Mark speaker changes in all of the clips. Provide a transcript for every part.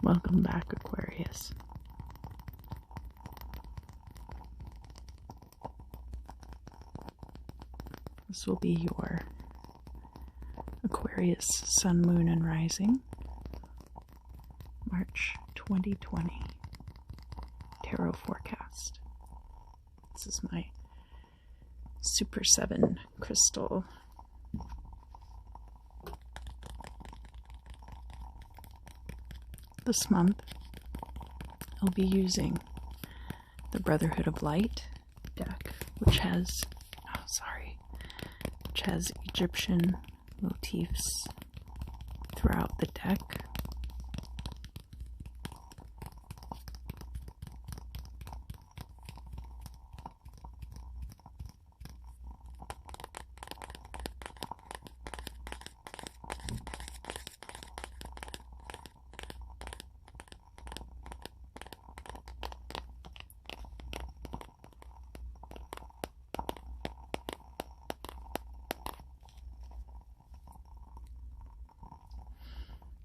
Speaker 1: Welcome back, Aquarius. This will be your Aquarius Sun, Moon, and Rising, March 2020 Tarot Forecast. This is my Super 7 crystal. This month, I'll be using the Brotherhood of Light deck, which has Egyptian motifs throughout the deck.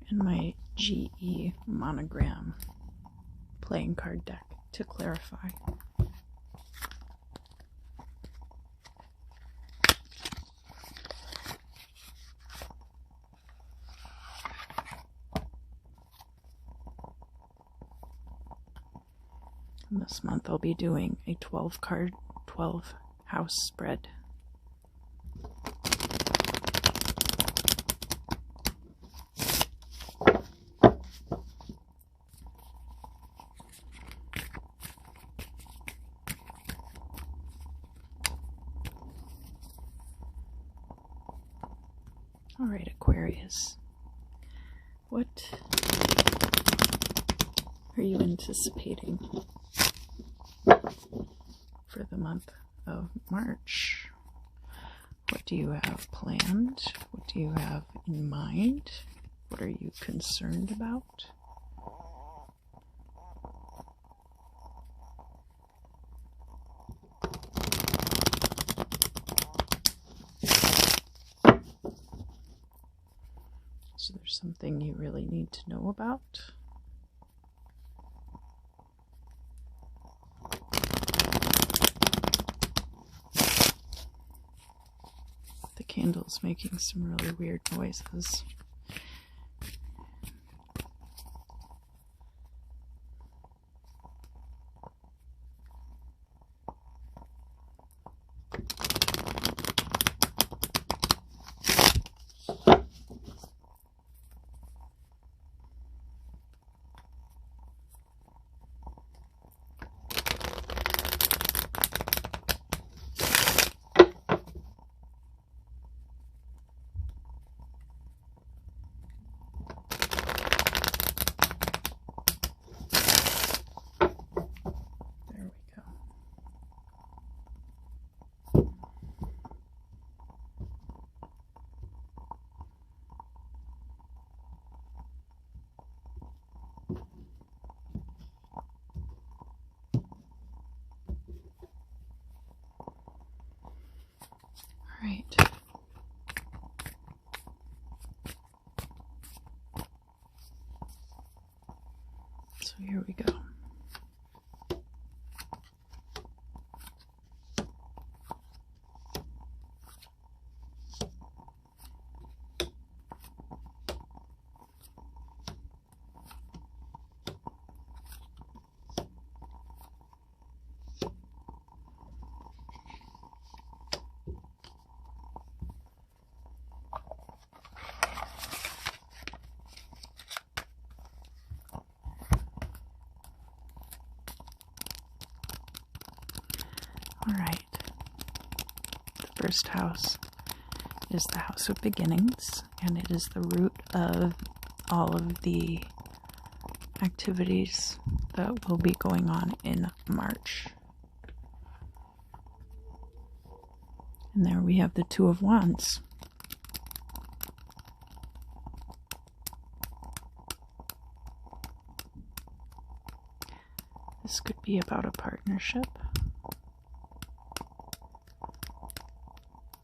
Speaker 1: And my GE monogram playing card deck to clarify. And this month I'll be doing a 12 card, 12 house spread. All right, Aquarius, what are you anticipating for the month of March? What do you have planned? What do you have in mind? What are you concerned about? So there's something you really need to know about. The candle's making some really weird noises. Right. So here we go. All right. The first house is the house of beginnings, and it is the root of all of the activities that will be going on in March. And there we have the Two of Wands. This could be about a partnership.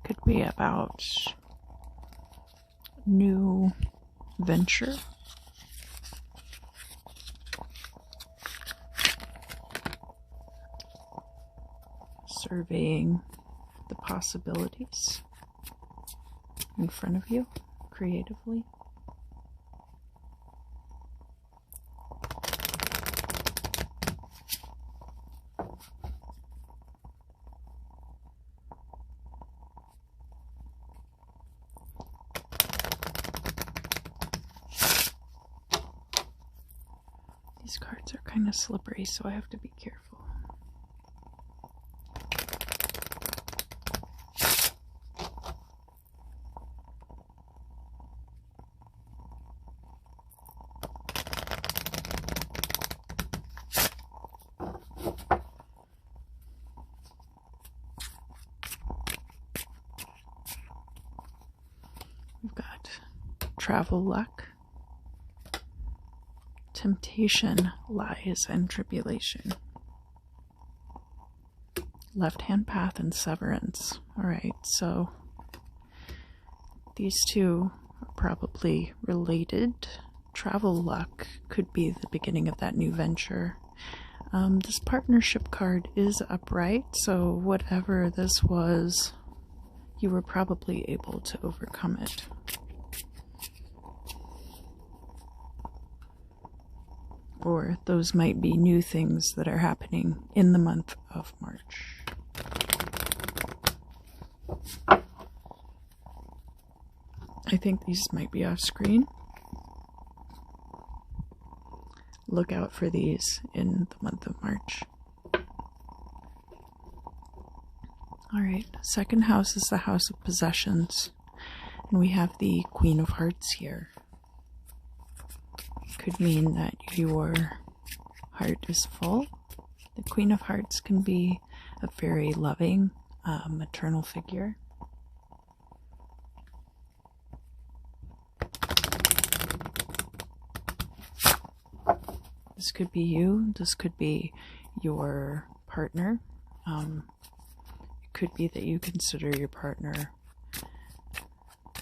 Speaker 1: Could be about new venture. surveying the possibilities in front of you creatively. These cards are kind of slippery, so I have to be careful. We've got travel luck, temptation, lies, and tribulation. Left-hand path and severance. Alright, so these two are probably related. Travel luck could be the beginning of that new venture. This partnership card is upright, so whatever this was, you were probably able to overcome it. Or those might be new things that are happening in the month of March. I think these might be off screen. Look out for these in the month of March. Alright, second house is the house of possessions. And we have the Queen of Hearts here. It could mean that your heart is full. The Queen of Hearts can be a very loving, maternal figure. This could be you. This could be your partner. It could be that you consider your partner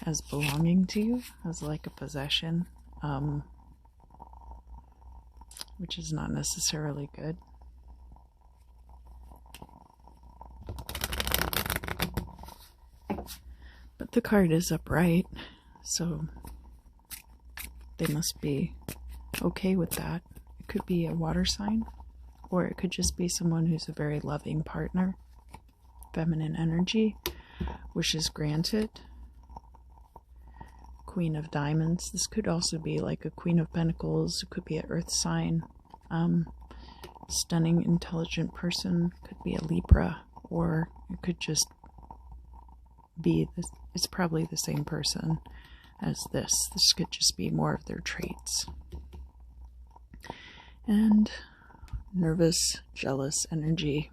Speaker 1: as belonging to you, as like a possession, which is not necessarily good. But the card is upright, so they must be okay with that. It could be a water sign, or it could just be someone who's a very loving partner. Feminine energy, wishes granted. Queen of Diamonds. This could also be like a Queen of Pentacles. It could be an earth sign. Stunning, intelligent person. Could be a Libra, or it could just be this. It's probably the same person as this. This could just be more of their traits. And nervous, jealous energy.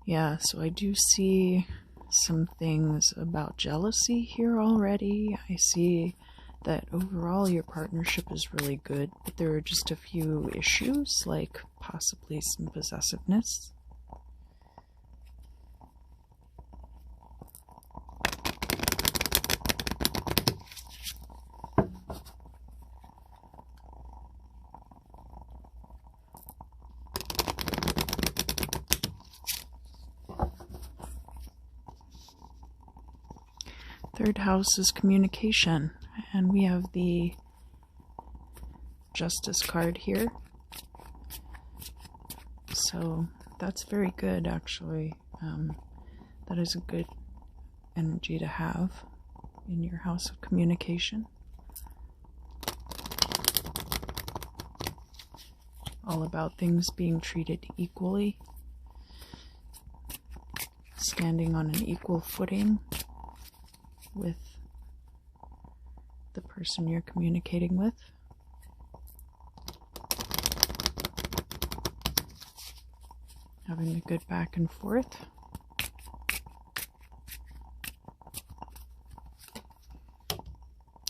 Speaker 1: Yeah, so I do see some things about jealousy here already. I see that overall your partnership is really good, but there are just a few issues, like possibly some possessiveness. Third house is communication, and we have the Justice card here. So that's very good, actually. That is a good energy to have in your house of communication. All about things being treated equally, standing on an equal footing with the person you're communicating with. Having a good back and forth.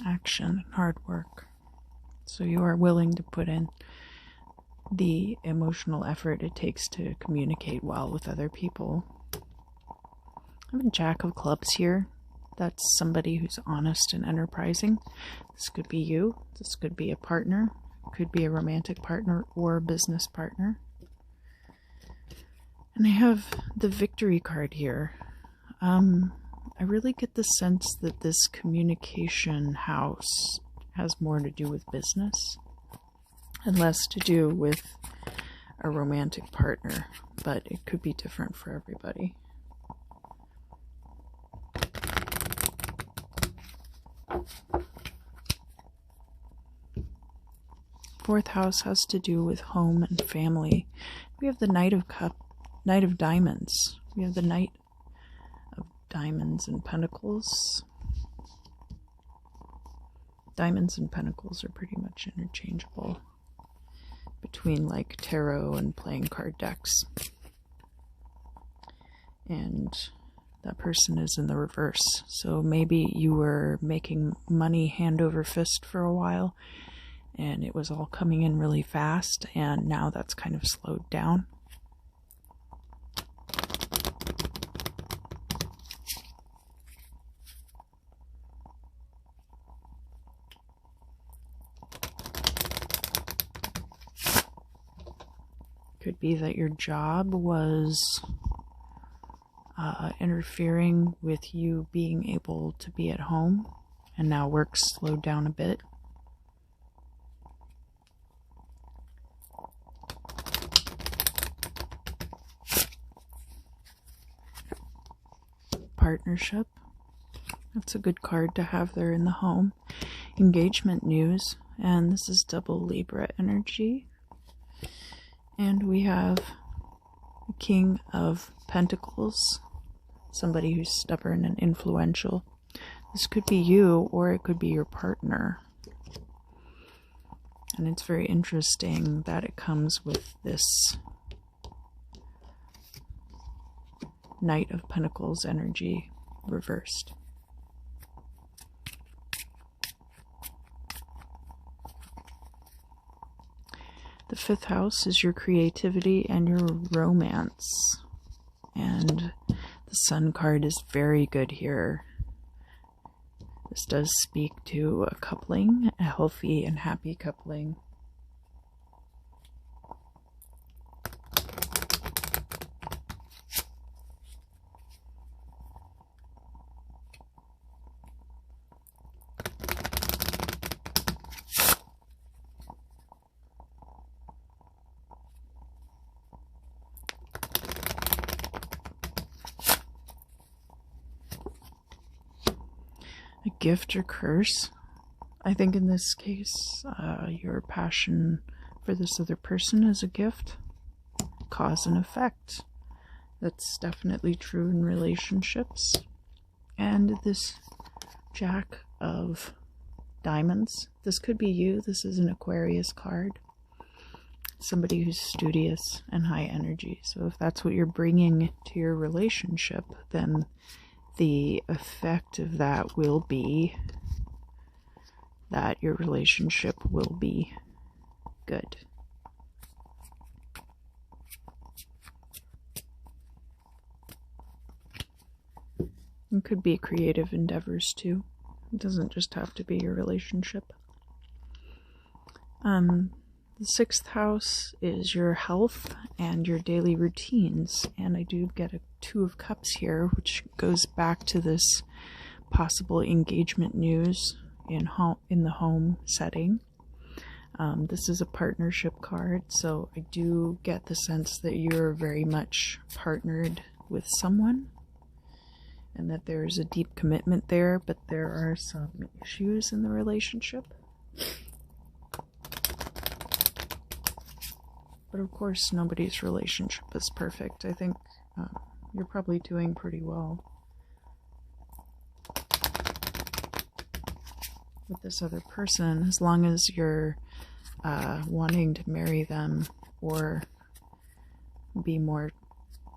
Speaker 1: Action and hard work. So you are willing to put in the emotional effort it takes to communicate well with other people. I have a Jack of Clubs here. That's somebody who's honest and enterprising. This could be you. This could be a partner. It could be a romantic partner or a business partner. And I have the Victory card here. I really get the sense that this communication house has more to do with business and less to do with a romantic partner, but it could be different for everybody. Fourth house has to do with home and family. We have the Knight of Diamonds. We have the Knight of Diamonds and Pentacles. Diamonds and Pentacles are pretty much interchangeable between like tarot and playing card decks. And that person is in the reverse. So maybe you were making money hand over fist for a while and it was all coming in really fast, and now that's kind of slowed down. Could be that your job was interfering with you being able to be at home, and now work's slowed down a bit. Partnership. That's a good card to have there in the home. Engagement news, and this is double Libra energy. And we have the King of Pentacles, somebody who's stubborn and influential. This could be you, or it could be your partner. And it's very interesting that it comes with this Knight of Pentacles energy reversed. The fifth house is your creativity and your romance. And the Sun card is very good here. This does speak to a coupling, a healthy and happy coupling. A gift or curse. I think in this case, your passion for this other person is a gift. Cause and effect. That's definitely true in relationships. And this Jack of Diamonds. This could be you. This is an Aquarius card. Somebody who's studious and high energy. So if that's what you're bringing to your relationship, then the effect of that will be that your relationship will be good. It could be creative endeavors too. It doesn't just have to be your relationship. The sixth house is your health and your daily routines, and I do get a Two of Cups here, which goes back to this possible engagement news in the home setting. This is a partnership card, so I do get the sense that you're very much partnered with someone and that there's a deep commitment there, but there are some issues in the relationship. But of course, nobody's relationship is perfect. I think you're probably doing pretty well with this other person, as long as you're wanting to marry them or be more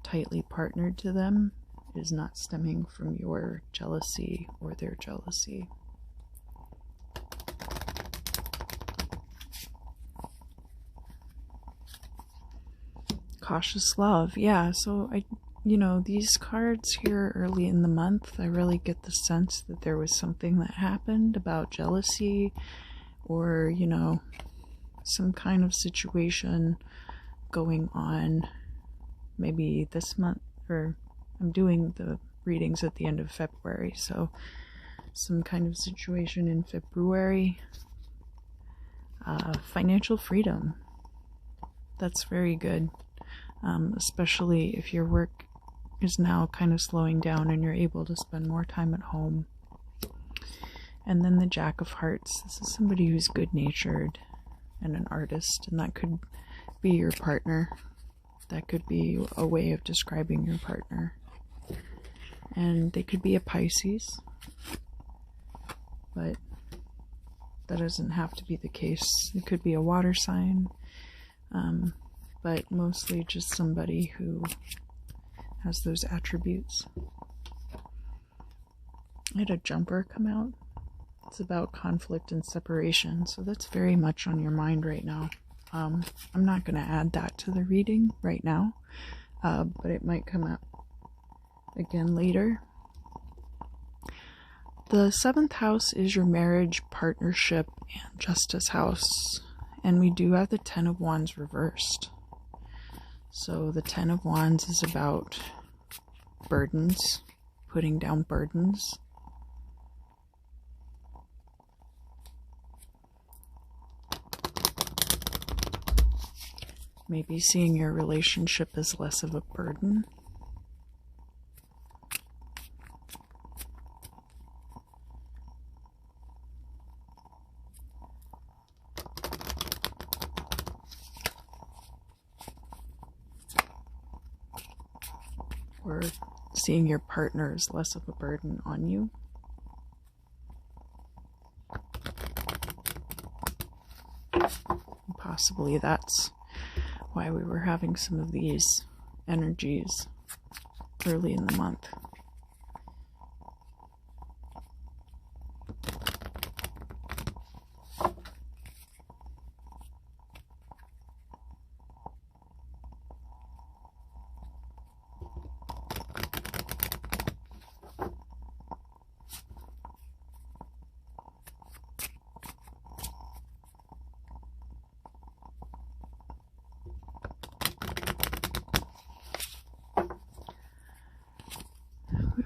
Speaker 1: tightly partnered to them. It is not stemming from your jealousy or their jealousy. Cautious love. Yeah, so these cards here early in the month, I really get the sense that there was something that happened about jealousy or, some kind of situation going on maybe this month, or I'm doing the readings at the end of February, so some kind of situation in February. Financial freedom. That's very good, especially if your work is now kind of slowing down and you're able to spend more time at home. And then the Jack of Hearts. This is somebody who's good-natured and an artist, and that could be your partner. That could be a way of describing your partner. And they could be a Pisces, but that doesn't have to be the case. It could be a water sign, but mostly just somebody who has those attributes. I had a jumper come out. It's about conflict and separation, so that's very much on your mind right now. I'm not going to add that to the reading right now, but it might come up again later. The 7th house is your marriage, partnership, and justice house, and we do have the 10 of Wands reversed. So the 10 of Wands is about burdens, putting down burdens. Maybe seeing your relationship as less of a burden. Or seeing your partner as less of a burden on you. Possibly that's why we were having some of these energies early in the month.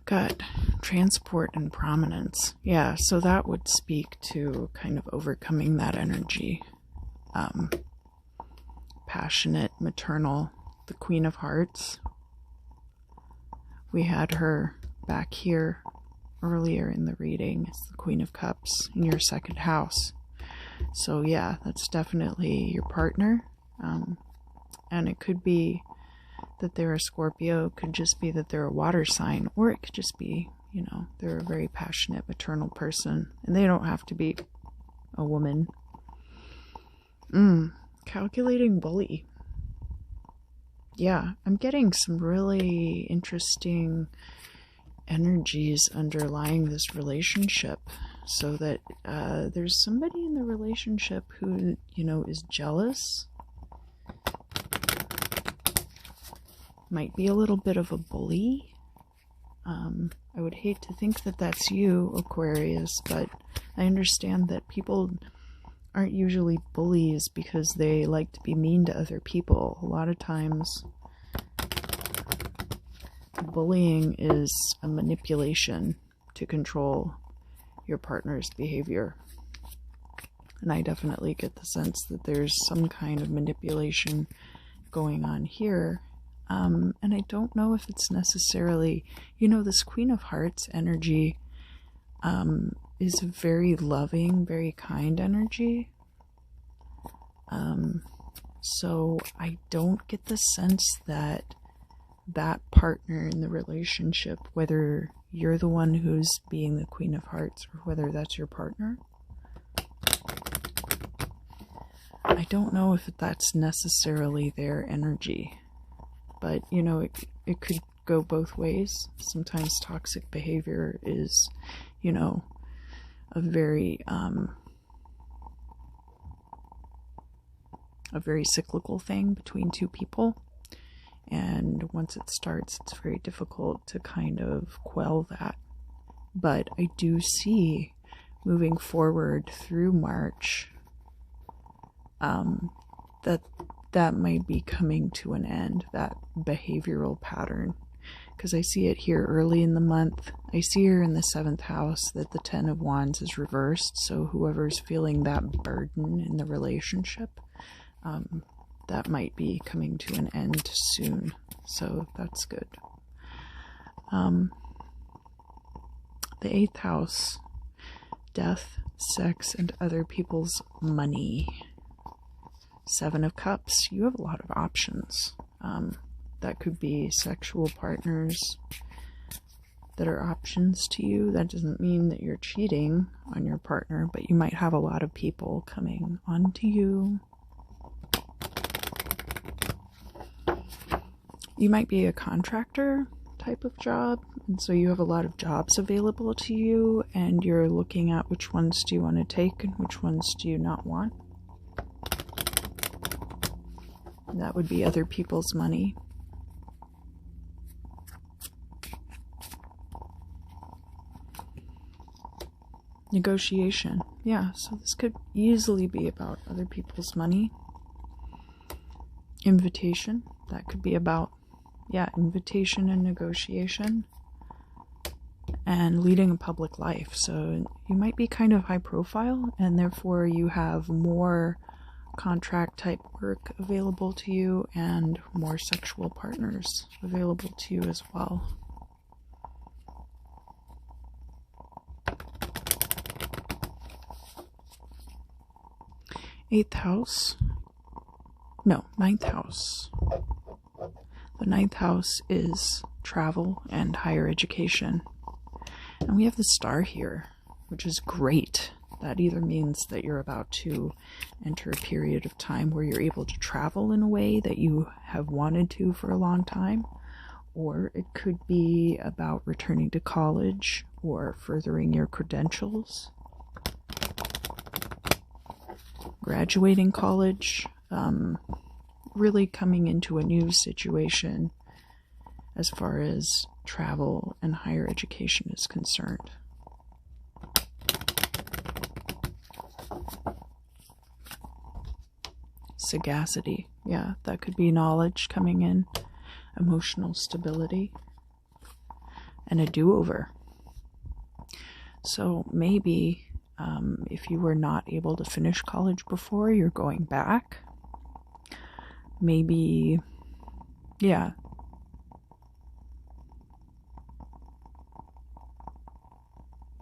Speaker 1: Got transport and prominence. Yeah, so that would speak to kind of overcoming that energy. Passionate, maternal, the Queen of Hearts. We had her back here earlier in the reading. It's the Queen of Cups in your 2nd house. So yeah, that's definitely your partner. And it could be that they're a Scorpio, could just be that they're a water sign, or it could just be, you know, they're a very passionate maternal person, and they don't have to be a woman. Calculating bully. Yeah, I'm getting some really interesting energies underlying this relationship, so that there's somebody in the relationship who, you know, is jealous. Might be a little bit of a bully. I would hate to think that that's you, Aquarius, but I understand that people aren't usually bullies because they like to be mean to other people. A lot of times, bullying is a manipulation to control your partner's behavior. And I definitely get the sense that there's some kind of manipulation going on here. And I don't know if it's necessarily, you know, this Queen of Hearts energy is a very loving, very kind energy. So I don't get the sense that that partner in the relationship, whether you're the one who's being the Queen of Hearts or whether that's your partner, I don't know if that's necessarily their energy. But, you know, it could go both ways. Sometimes toxic behavior is, you know, a very cyclical thing between two people. And once it starts, it's very difficult to kind of quell that. But I do see, moving forward through March, that that might be coming to an end, that behavioral pattern. Because I see it here early in the month. I see here in the 7th house that the 10 of Wands is reversed. So whoever's feeling that burden in the relationship, that might be coming to an end soon. So that's good. The 8th house, death, sex, and other people's money. 7 of Cups, you have a lot of options. That could be sexual partners that are options to you. That doesn't mean that you're cheating on your partner, but you might have a lot of people coming onto you. You might be a contractor type of job, and so you have a lot of jobs available to you, and you're looking at which ones do you want to take and which ones do you not want. And that would be other people's money. Negotiation. Yeah, so this could easily be about other people's money. Invitation. That could be about, invitation and negotiation. And leading a public life. So you might be kind of high profile, and therefore you have more contract type work available to you and more sexual partners available to you as well. Ninth house. The 9th house is travel and higher education. And we have the star here, which is great. That either means that you're about to enter a period of time where you're able to travel in a way that you have wanted to for a long time, or it could be about returning to college or furthering your credentials. Graduating college, really coming into a new situation as far as travel and higher education is concerned. Sagacity, yeah, that could be knowledge coming in, emotional stability, and a do-over. So maybe if you were not able to finish college before, you're going back. Maybe,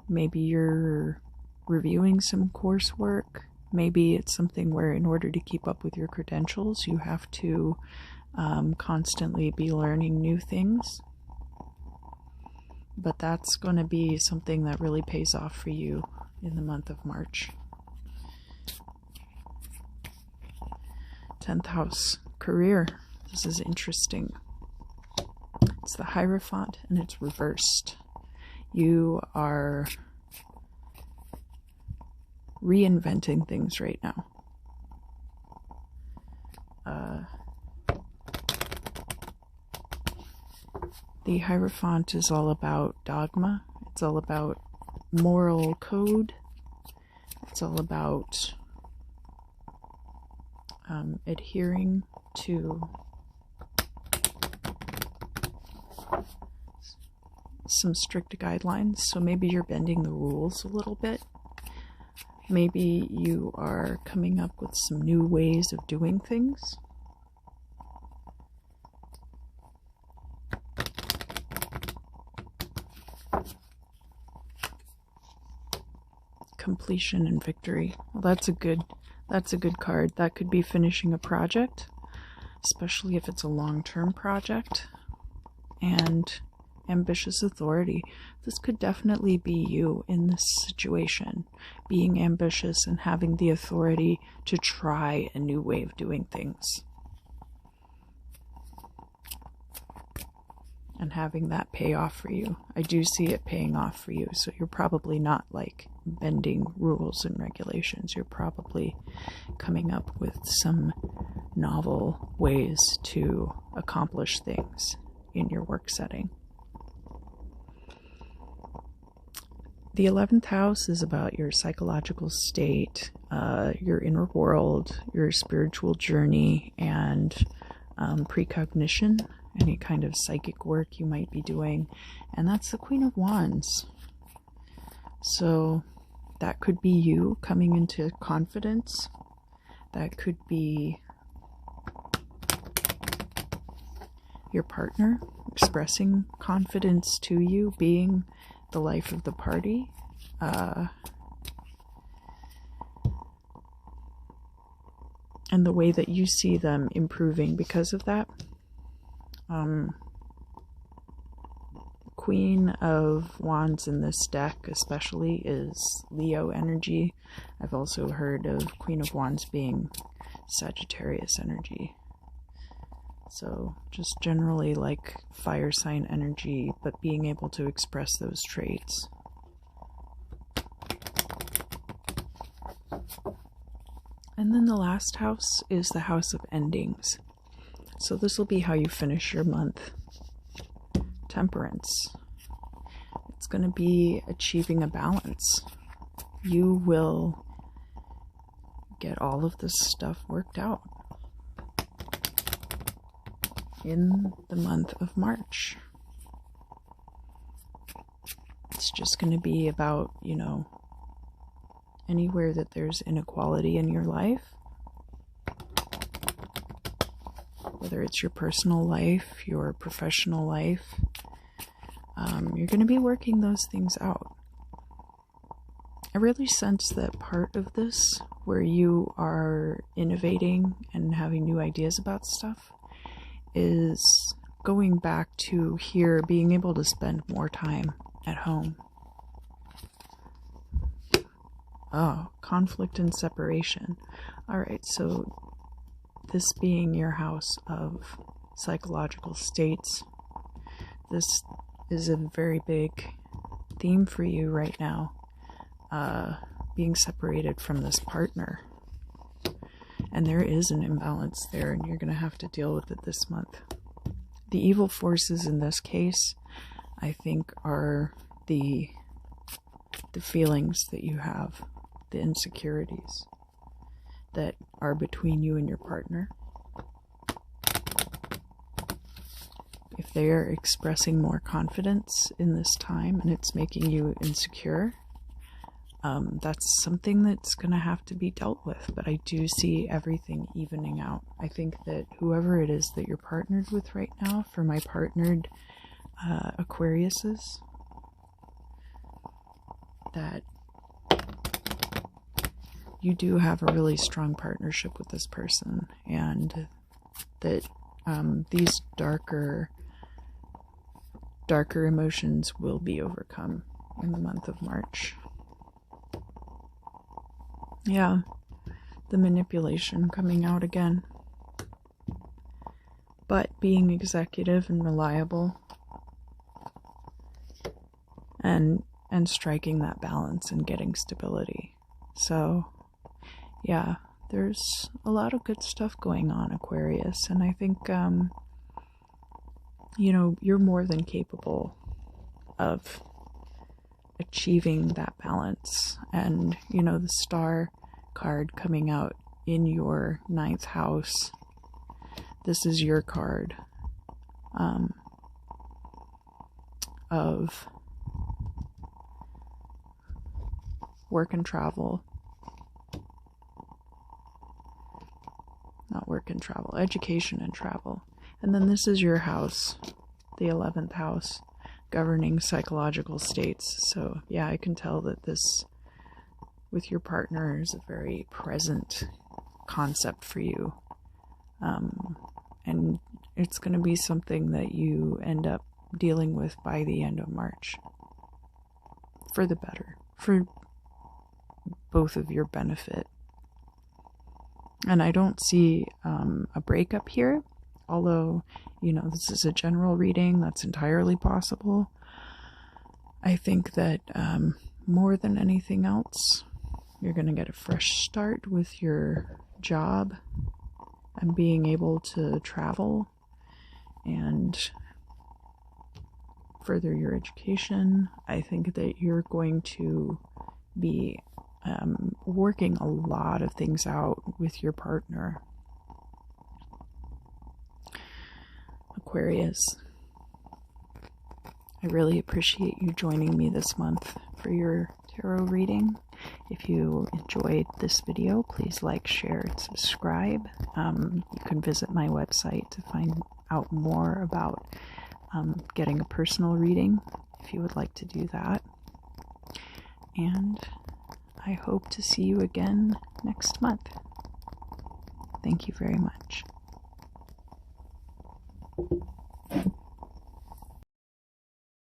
Speaker 1: maybe you're reviewing some coursework. Maybe it's something where in order to keep up with your credentials, you have to constantly be learning new things. But that's going to be something that really pays off for you in the month of March. 10th house, career. This is interesting. It's the Hierophant and it's reversed. You are reinventing things right now. The Hierophant is all about dogma. It's all about moral code. It's all about adhering to some strict guidelines. So maybe you're bending the rules a little bit. Maybe you are coming up with some new ways of doing things. Completion and victory. Well, that's a good card. That could be finishing a project, especially if it's a long-term project. And ambitious authority. This could definitely be you in this situation, being ambitious and having the authority to try a new way of doing things. And having that pay off for you. I do see it paying off for you, so you're probably not like bending rules and regulations. You're probably coming up with some novel ways to accomplish things in your work setting. The 11th house is about your psychological state, your inner world, your spiritual journey, and precognition, any kind of psychic work you might be doing. And that's the Queen of Wands. So that could be you coming into confidence. That could be your partner expressing confidence to you, being the life of the party. And the way that you see them improving because of that. Queen of Wands in this deck especially is Leo energy. I've also heard of Queen of Wands being Sagittarius energy. So just generally like fire sign energy, but being able to express those traits. And then the last house is the house of endings. So this will be how you finish your month. Temperance. It's going to be achieving a balance. You will get all of this stuff worked out in the month of March. It's just going to be about, you know, anywhere that there's inequality in your life, whether it's your personal life, your professional life, you're going to be working those things out. I really sense that part of this, where you are innovating and having new ideas about stuff, is going back to here, being able to spend more time at home. Oh, conflict and separation. All right, so this being your house of psychological states, this is a very big theme for you right now. Being separated from this partner. And there is an imbalance there, and you're going to have to deal with it this month. The evil forces in this case, I think, are the feelings that you have, the insecurities that are between you and your partner. If they are expressing more confidence in this time and it's making you insecure, that's something that's going to have to be dealt with. But I do see everything evening out. I think that whoever it is that you're partnered with right now, for my partnered Aquariuses, that you do have a really strong partnership with this person, and that these darker emotions will be overcome in the month of March. Yeah, the manipulation coming out again. But being executive and reliable and striking that balance and getting stability. So, yeah, there's a lot of good stuff going on, Aquarius, and I think, you know, you're more than capable of achieving that balance. And, you know, the star card coming out in your 9th house, this is your card of work and travel. Not work and travel, education and travel. And then this is your house, the 11th house, governing psychological states. So yeah, I can tell that this with your partner is a very present concept for you. And it's going to be something that you end up dealing with by the end of March. For the better. For both of your benefit. And I don't see a breakup here. Although, you know, this is a general reading, that's entirely possible. I think that more than anything else, you're going to get a fresh start with your job and being able to travel and further your education. I think that you're going to be working a lot of things out with your partner. Aquarius, I really appreciate you joining me this month for your tarot reading. If you enjoyed this video, please like, share, and subscribe. You can visit my website to find out more about getting a personal reading if you would like to do that. And I hope to see you again next month. Thank you very much.